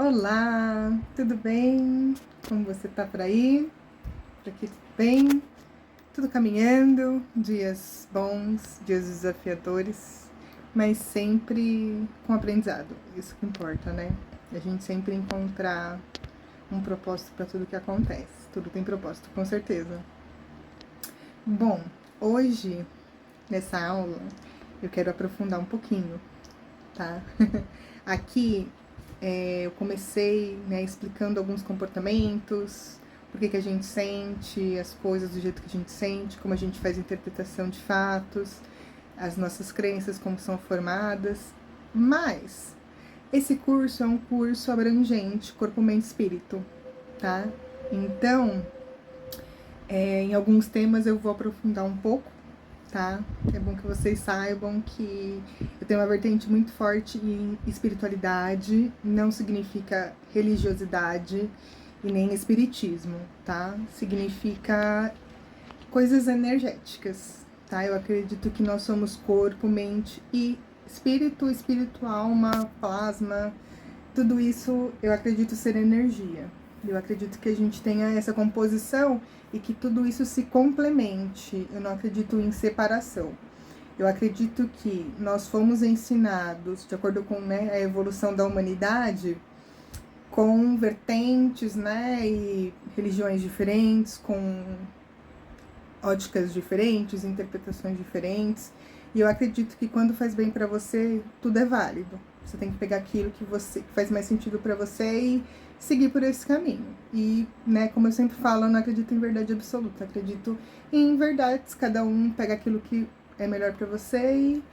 Olá, tudo bem? Como você tá por aí? Por aqui tudo bem? Tudo caminhando, dias bons, dias desafiadores, mas sempre com aprendizado, isso que importa, né? A gente sempre encontrar um propósito para tudo que acontece. Tudo tem propósito, com certeza. Bom, hoje, nessa aula, eu quero aprofundar um pouquinho, tá? Aqui eu comecei, né, explicando alguns comportamentos, por que a gente sente as coisas do jeito que a gente sente, como a gente faz interpretação de fatos, as nossas crenças, como são formadas. Mas esse curso é um curso abrangente, corpo, mente e espírito, tá? Então, em alguns temas eu vou aprofundar um pouco, tá? É bom que vocês saibam que eu tenho uma vertente muito forte em espiritualidade, não significa religiosidade e nem espiritismo, tá? Significa coisas energéticas, tá? Eu acredito que nós somos corpo, mente e espírito, alma, plasma, tudo isso eu acredito ser energia. Eu acredito que a gente tenha essa composição e que tudo isso se complemente. Eu não acredito em separação. Eu acredito que nós fomos ensinados, de acordo com, né, a evolução da humanidade, com vertentes, né, e religiões diferentes, com óticas diferentes, interpretações diferentes. E eu acredito que quando faz bem para você, tudo é válido. Você tem que pegar aquilo que faz mais sentido para você e seguir por esse caminho. E, né, como eu sempre falo, eu não acredito em verdade absoluta, acredito em verdades, cada um pega aquilo que é melhor para você e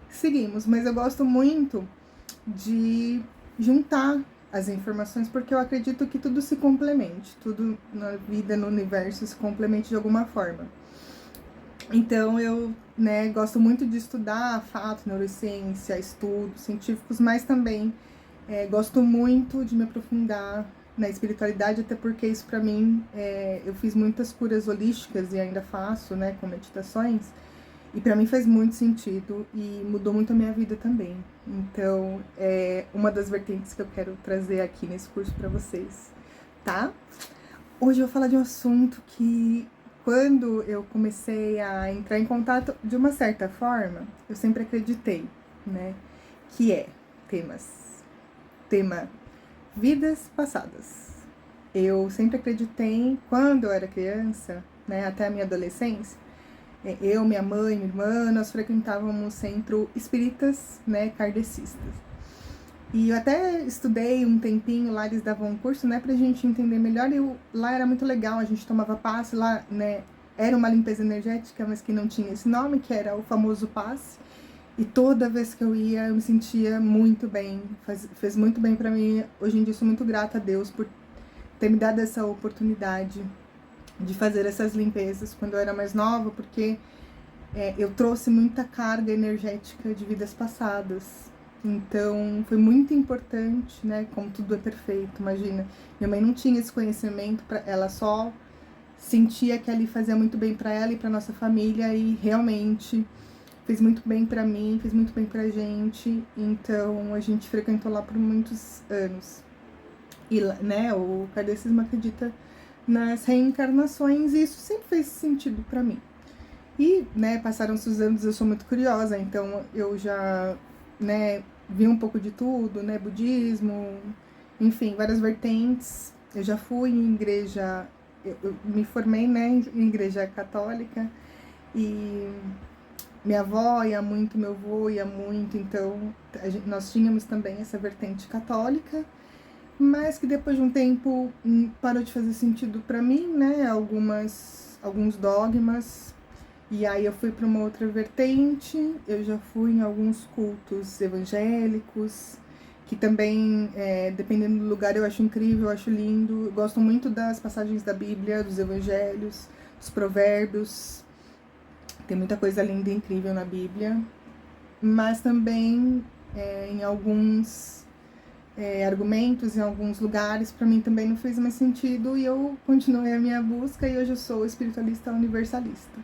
seguimos. Mas eu gosto muito de juntar as informações, porque eu acredito que tudo se complemente, tudo na vida, no universo se complemente de alguma forma. Então eu, né, gosto muito de estudar fato, neurociência, estudos científicos, mas também gosto muito de me aprofundar na espiritualidade, até porque isso para mim, eu fiz muitas curas holísticas e ainda faço, né, com meditações, e para mim faz muito sentido e mudou muito a minha vida também. Então, é uma das vertentes que eu quero trazer aqui nesse curso para vocês, tá? Hoje eu vou falar de um assunto que, quando eu comecei a entrar em contato, de uma certa forma, eu sempre acreditei, né? Que é tema vidas passadas. Eu sempre acreditei, quando eu era criança, né, até a minha adolescência, eu, minha mãe, minha irmã, nós frequentávamos centro espíritas, né, kardecistas. E eu até estudei um tempinho lá, eles davam um curso, né, pra gente entender melhor, e lá era muito legal, a gente tomava passe lá, né, era uma limpeza energética, mas que não tinha esse nome, que era o famoso passe, e toda vez que eu ia, eu me sentia muito bem, fez muito bem pra mim. Hoje em dia eu sou muito grata a Deus por ter me dado essa oportunidade de fazer essas limpezas quando eu era mais nova, porque eu trouxe muita carga energética de vidas passadas. Então, foi muito importante, né? Como tudo é perfeito, imagina. Minha mãe não tinha esse conhecimento, ela só sentia que ali fazia muito bem para ela e para nossa família, e realmente fez muito bem para mim, fez muito bem pra gente. Então, a gente frequentou lá por muitos anos. E, né, o kardecismo acredita nas reencarnações, e isso sempre fez sentido para mim. E, né, passaram-se os anos, eu sou muito curiosa, então eu já, né, vi um pouco de tudo, né, budismo, enfim, várias vertentes. Eu já fui em igreja, eu me formei, né, em igreja católica, e minha avó ia muito, meu avô ia muito, então nós tínhamos também essa vertente católica, mas que depois de um tempo parou de fazer sentido para mim, né, alguns dogmas. E aí eu fui para uma outra vertente, eu já fui em alguns cultos evangélicos, que também, dependendo do lugar, eu acho incrível, eu acho lindo. Eu gosto muito das passagens da Bíblia, dos evangelhos, dos provérbios. Tem muita coisa linda e incrível na Bíblia. Mas também, em alguns argumentos, em alguns lugares, para mim também não fez mais sentido, e eu continuei a minha busca, e hoje eu sou espiritualista universalista.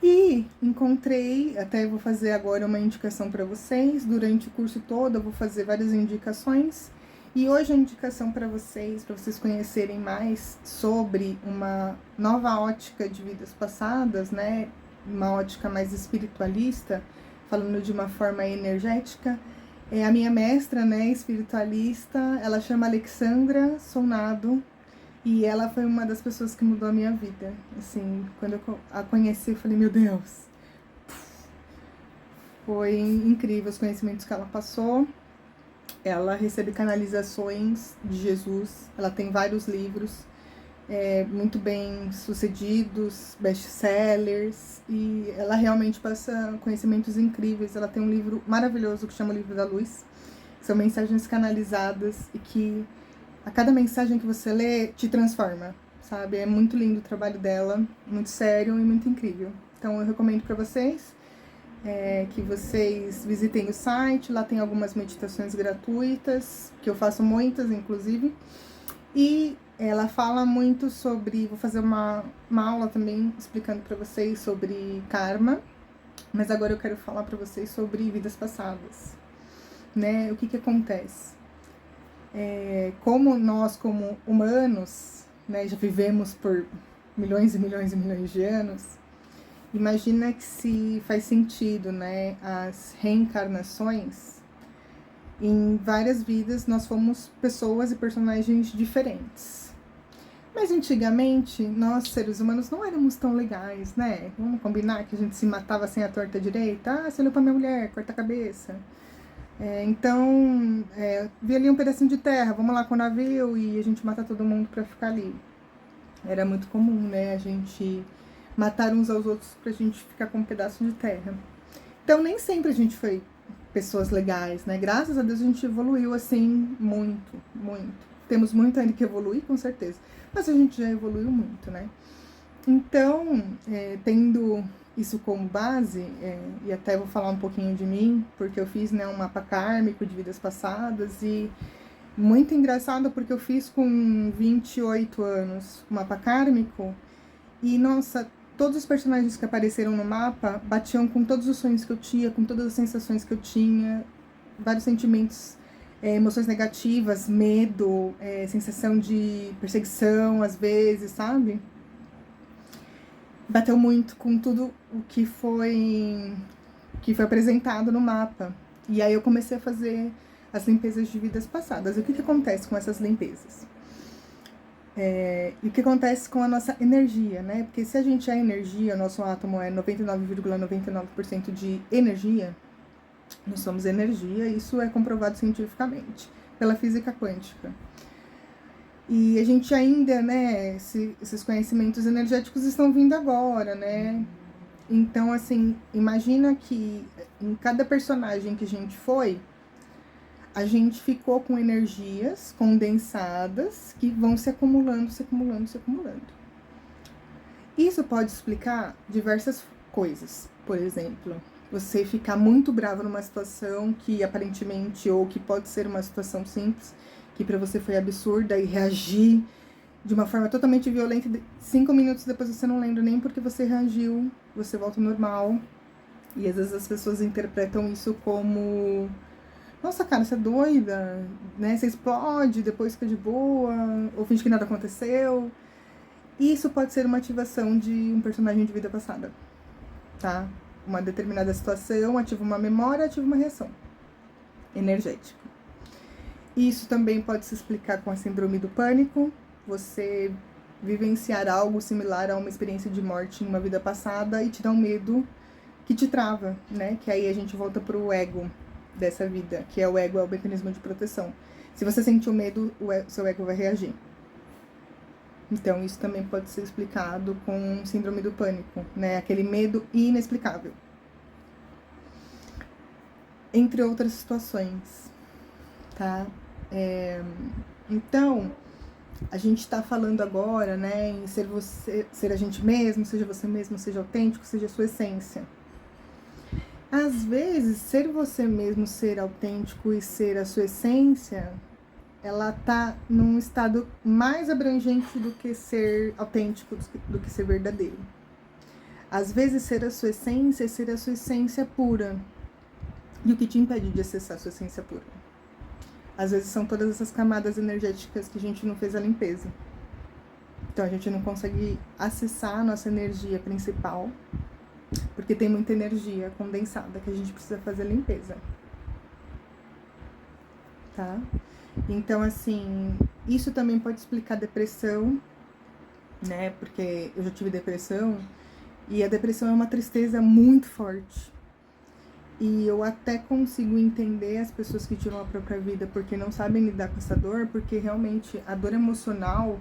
E encontrei, até vou fazer agora uma indicação para vocês, durante o curso todo eu vou fazer várias indicações, e hoje a indicação para vocês conhecerem mais sobre uma nova ótica de vidas passadas, né, uma ótica mais espiritualista, falando de uma forma energética, é a minha mestra, né, espiritualista, ela chama Alexandra Sonado, e ela foi uma das pessoas que mudou a minha vida. Assim, quando eu a conheci, eu falei, meu Deus. Foi incrível os conhecimentos que ela passou. Ela recebe canalizações de Jesus. Ela tem vários livros muito bem sucedidos, best-sellers. E ela realmente passa conhecimentos incríveis. Ela tem um livro maravilhoso que chama O Livro da Luz. São mensagens canalizadas e que a cada mensagem que você lê te transforma, sabe? É muito lindo o trabalho dela, muito sério e muito incrível. Então eu recomendo para vocês que vocês visitem o site, lá tem algumas meditações gratuitas, que eu faço muitas, inclusive. E ela fala muito sobre, vou fazer uma aula também explicando para vocês sobre karma, mas agora eu quero falar para vocês sobre vidas passadas, né? O que acontece? Como nós, como humanos, né, já vivemos por milhões e milhões e milhões de anos, imagina que se faz sentido, né, as reencarnações. Em várias vidas nós fomos pessoas e personagens diferentes. Mas antigamente, nós, seres humanos, não éramos tão legais, né? Vamos combinar que a gente se matava sem a torta direita? Ah, você olhou pra minha mulher, corta a cabeça. Então, vi ali um pedacinho de terra, vamos lá com o navio e a gente mata todo mundo pra ficar ali. Era muito comum, né, a gente matar uns aos outros pra gente ficar com um pedaço de terra. Então, nem sempre a gente foi pessoas legais, né, graças a Deus a gente evoluiu, assim, muito, muito. Temos muito ainda que evoluir, com certeza, mas a gente já evoluiu muito, né. Então, tendo isso como base, e até vou falar um pouquinho de mim, porque eu fiz, né, um mapa kármico de vidas passadas, e muito engraçado porque eu fiz com 28 anos o mapa kármico, e nossa, todos os personagens que apareceram no mapa batiam com todos os sonhos que eu tinha, com todas as sensações que eu tinha, vários sentimentos, emoções negativas, medo, sensação de perseguição às vezes, sabe? Bateu muito com tudo o que foi apresentado no mapa. E aí eu comecei a fazer as limpezas de vidas passadas. E o que acontece com essas limpezas? E o que acontece com a nossa energia, né? Porque se a gente é energia, o nosso átomo é 99,99% de energia, nós somos energia, isso é comprovado cientificamente pela física quântica. E a gente ainda, né, esses conhecimentos energéticos estão vindo agora, né? Então, assim, imagina que em cada personagem que a gente ficou com energias condensadas que vão se acumulando, se acumulando, se acumulando. Isso pode explicar diversas coisas. Por exemplo, você ficar muito bravo numa situação que aparentemente, ou que pode ser uma situação simples, que pra você foi absurda, e reagir de uma forma totalmente violenta, 5 minutos depois você não lembra nem porque você reagiu, você volta ao normal. E às vezes as pessoas interpretam isso como: nossa, cara, você é doida, né? Você explode, depois fica de boa, ou finge que nada aconteceu. Isso pode ser uma ativação de um personagem de vida passada, tá? Uma determinada situação ativa uma memória, ativa uma reação energética. Isso também pode se explicar com a síndrome do pânico, você vivenciar algo similar a uma experiência de morte em uma vida passada e te dá um medo que te trava, né? Que aí a gente volta pro ego dessa vida, que é o ego, é o mecanismo de proteção. Se você sentir o medo, seu ego vai reagir. Então, isso também pode ser explicado com síndrome do pânico, né? Aquele medo inexplicável. Entre outras situações, tá? Então, a gente tá falando agora, né, em ser você, ser a gente mesmo, seja você mesmo, seja autêntico, seja a sua essência. Às vezes, ser você mesmo, ser autêntico e ser a sua essência, ela tá num estado mais abrangente do que ser autêntico, do que ser verdadeiro. Às vezes ser a sua essência é ser a sua essência pura. E o que te impede de acessar a sua essência pura? Às vezes são todas essas camadas energéticas que a gente não fez a limpeza. Então a gente não consegue acessar a nossa energia principal, porque tem muita energia condensada que a gente precisa fazer a limpeza. Tá? Então, assim, isso também pode explicar depressão, né? Porque eu já tive depressão, e a depressão é uma tristeza muito forte. E eu até consigo entender as pessoas que tiram a própria vida porque não sabem lidar com essa dor, porque realmente a dor emocional,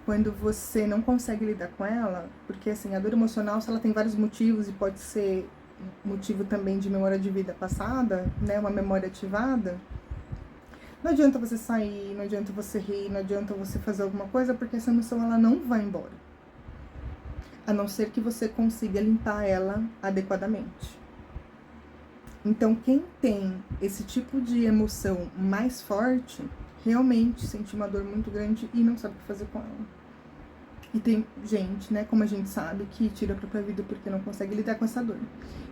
quando você não consegue lidar com ela, porque assim, a dor emocional, se ela tem vários motivos e pode ser motivo também de memória de vida passada, né, uma memória ativada, não adianta você sair, não adianta você rir, não adianta você fazer alguma coisa, porque essa emoção ela não vai embora. A não ser que você consiga limpar ela adequadamente. Então, quem tem esse tipo de emoção mais forte, realmente sente uma dor muito grande e não sabe o que fazer com ela. E tem gente, né, como a gente sabe, que tira a própria vida porque não consegue lidar com essa dor.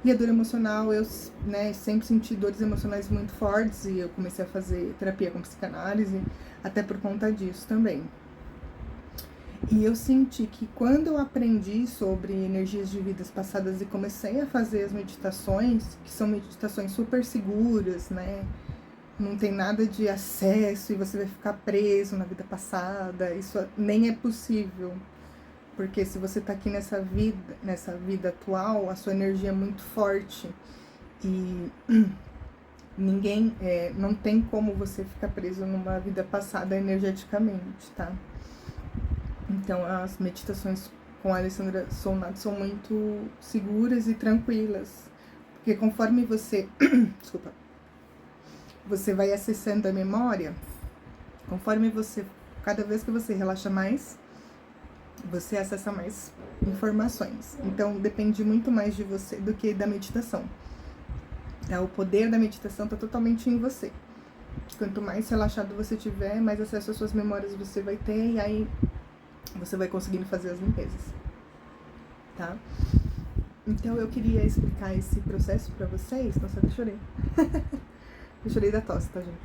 E a dor emocional, eu, né, sempre senti dores emocionais muito fortes e eu comecei a fazer terapia com psicanálise, até por conta disso também. E eu senti que quando eu aprendi sobre energias de vidas passadas e comecei a fazer as meditações, que são meditações super seguras, né? Não tem nada de acesso e você vai ficar preso na vida passada, isso nem é possível. Porque se você tá aqui nessa vida atual, a sua energia é muito forte e ninguém, não tem como você ficar preso numa vida passada energeticamente, tá? Então, as meditações com a Alessandra Solnato são muito seguras e tranquilas. Porque conforme você... Desculpa. Você vai acessando a memória, conforme você... Cada vez que você relaxa mais, você acessa mais informações. Então, depende muito mais de você do que da meditação. O poder da meditação está totalmente em você. Quanto mais relaxado você tiver, mais acesso às suas memórias você vai ter, e aí você vai conseguindo fazer as limpezas, tá? Então eu queria explicar esse processo pra vocês. Nossa, eu chorei. Eu chorei da tosse, tá, gente?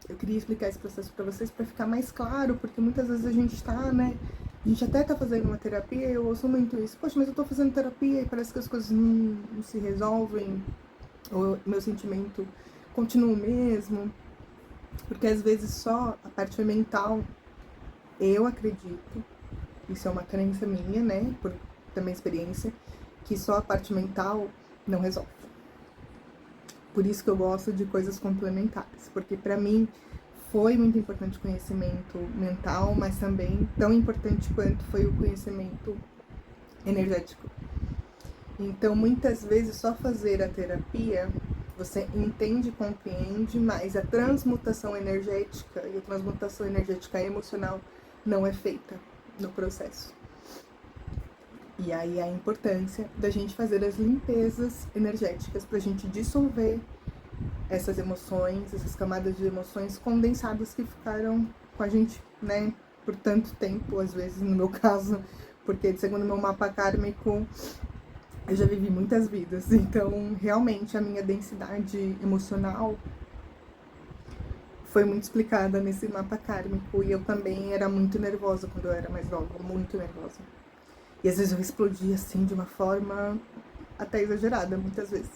Eu queria explicar esse processo pra vocês pra ficar mais claro, porque muitas vezes a gente tá, né? A gente até tá fazendo uma terapia e eu ouço muito isso. Poxa, mas eu tô fazendo terapia e parece que as coisas não se resolvem, ou meu sentimento continua o mesmo. Porque às vezes só a parte mental, eu acredito, isso é uma crença minha, né, por também experiência, que só a parte mental não resolve. Por isso que eu gosto de coisas complementares, porque pra mim foi muito importante o conhecimento mental, mas também tão importante quanto foi o conhecimento energético. Então, muitas vezes, só fazer a terapia, você entende e compreende, mas a transmutação energética e a transmutação energética emocional não é feita no processo. E aí a importância da gente fazer as limpezas energéticas pra gente dissolver essas emoções, essas camadas de emoções condensadas que ficaram com a gente, né, por tanto tempo, às vezes no meu caso, porque segundo meu mapa kármico, eu já vivi muitas vidas, então realmente a minha densidade emocional foi muito explicada nesse mapa kármico. E eu também era muito nervosa quando eu era mais nova, muito nervosa. E às vezes eu explodia assim de uma forma até exagerada, muitas vezes.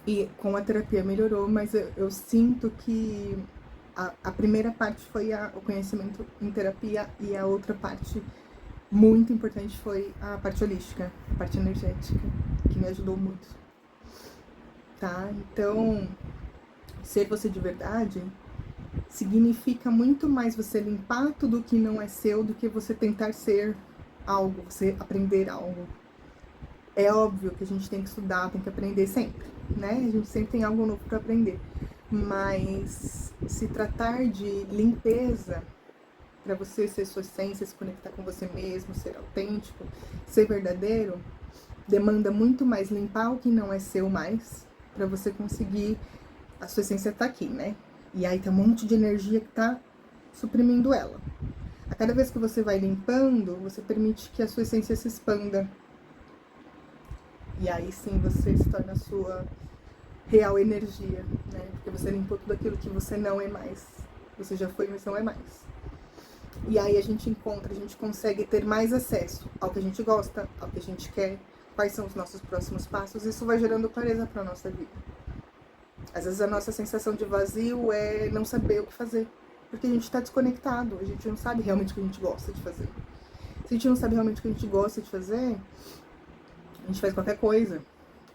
E com a terapia melhorou, mas eu sinto que a primeira parte foi o conhecimento em terapia, e a outra parte muito importante foi a parte holística, a parte energética, que me ajudou muito, tá? Então, ser você de verdade significa muito mais você limpar tudo que não é seu do que você tentar ser algo, você aprender algo. É óbvio que a gente tem que estudar, tem que aprender sempre, né? A gente sempre tem algo novo para aprender. Mas se tratar de limpeza, para você ser sua essência, se conectar com você mesmo, ser autêntico, ser verdadeiro, demanda muito mais limpar o que não é seu mais, para você conseguir, a sua essência tá aqui, né? E aí tem um monte de energia que tá suprimindo ela. A cada vez que você vai limpando, você permite que a sua essência se expanda. E aí sim você se torna a sua real energia, né? Porque você limpou tudo aquilo que você não é mais. Você já foi, mas não é mais. E aí a gente consegue ter mais acesso ao que a gente gosta, ao que a gente quer, quais são os nossos próximos passos. Isso vai gerando clareza para a nossa vida. Às vezes a nossa sensação de vazio é não saber o que fazer, porque a gente está desconectado, a gente não sabe realmente o que a gente gosta de fazer. Se a gente não sabe realmente o que a gente gosta de fazer, a gente faz qualquer coisa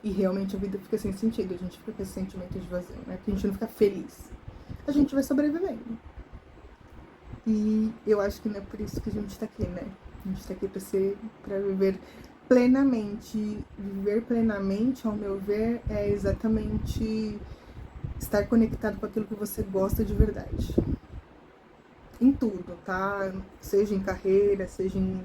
e realmente a vida fica sem sentido, a gente fica com esse sentimento de vazio, né? Porque a gente não fica feliz. A gente vai sobrevivendo. E eu acho que não é por isso que a gente tá aqui, né? A gente tá aqui pra viver plenamente. Viver plenamente, ao meu ver, é exatamente estar conectado com aquilo que você gosta de verdade. Em tudo, tá? Seja em carreira, seja em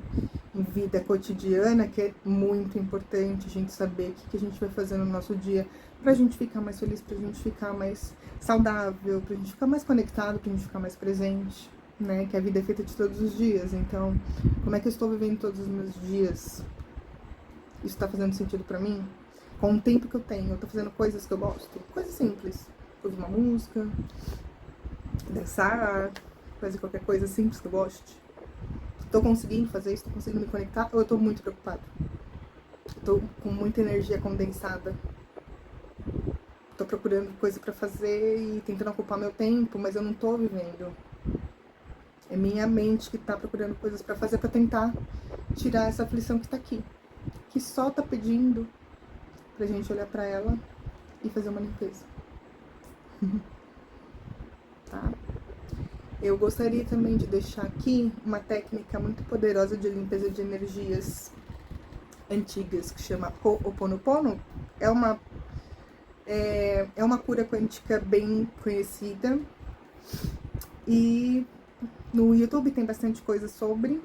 vida cotidiana, que é muito importante a gente saber o que a gente vai fazer no nosso dia pra gente ficar mais feliz, pra gente ficar mais saudável, pra gente ficar mais conectado, pra gente ficar mais presente, né? Que a vida é feita de todos os dias. Então, como é que eu estou vivendo todos os meus dias? Isso tá fazendo sentido pra mim? Com o tempo que eu tenho, eu tô fazendo coisas que eu gosto, coisas simples. Ouvir uma música, dançar, fazer qualquer coisa simples que eu goste. Tô conseguindo fazer isso, tô conseguindo me conectar, ou eu tô muito preocupada? Tô com muita energia condensada. Tô procurando coisa pra fazer e tentando ocupar meu tempo, mas eu não tô vivendo. É minha mente que tá procurando coisas pra fazer pra tentar tirar essa aflição que tá aqui. Que só tá pedindo pra gente olhar pra ela e fazer uma limpeza. Tá? Eu gostaria também de deixar aqui uma técnica muito poderosa de limpeza de energias antigas, que chama Ho'oponopono. É uma cura quântica bem conhecida. E no YouTube tem bastante coisa sobre.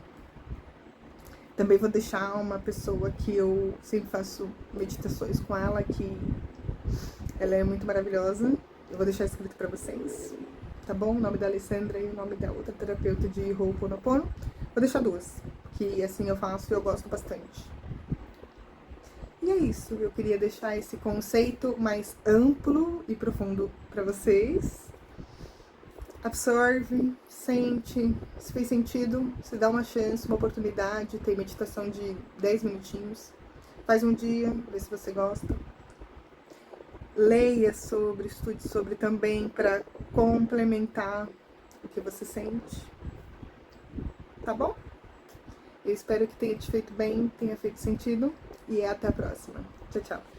Também vou deixar uma pessoa que eu sempre faço meditações com ela, que ela é muito maravilhosa. Eu vou deixar escrito pra vocês, tá bom? O nome da Alessandra e o nome da outra terapeuta de Ho'oponopono. Vou deixar duas, que assim eu faço e eu gosto bastante. E é isso, eu queria deixar esse conceito mais amplo e profundo pra vocês. Absorve, sente, se fez sentido, se dá uma chance, uma oportunidade, tem meditação de 10 minutinhos. Faz um dia, vê se você gosta. Leia sobre, estude sobre também para complementar o que você sente. Tá bom? Eu espero que tenha te feito bem, tenha feito sentido e até a próxima. Tchau, tchau.